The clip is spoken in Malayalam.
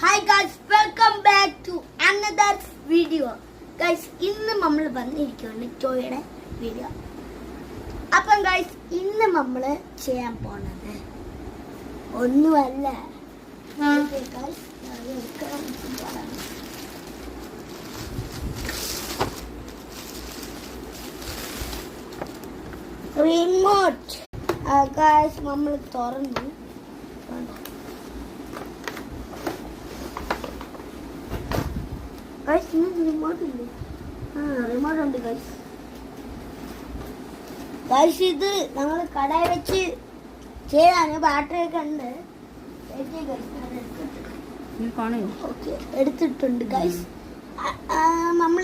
Hi guys, welcome back to another video. Guys, ഇന്ന് നമ്മൾ വന്നിരിക്കുകയാണ് ടോയുടെ വീഡിയോ. അപ്പം ഗൈസ്, ഇന്ന് നമ്മൾ ചെയ്യാൻ പോണത് ഒന്നുമല്ല. റിമോട്ട് ഗൈസ് നമ്മൾ തുറന്നു. റിമോട്ട് ഉണ്ട്. റിമോട്ട് ഉണ്ട് ഗൈസ്. ഗൈസ്, ഇത് നമ്മൾ കടയിൽ വെച്ച് ചെയ്താണ്. ബാറ്ററി ഒക്കെ ഉണ്ട്. എടുത്തിട്ടുണ്ട് ഗൈസ്. നമ്മൾ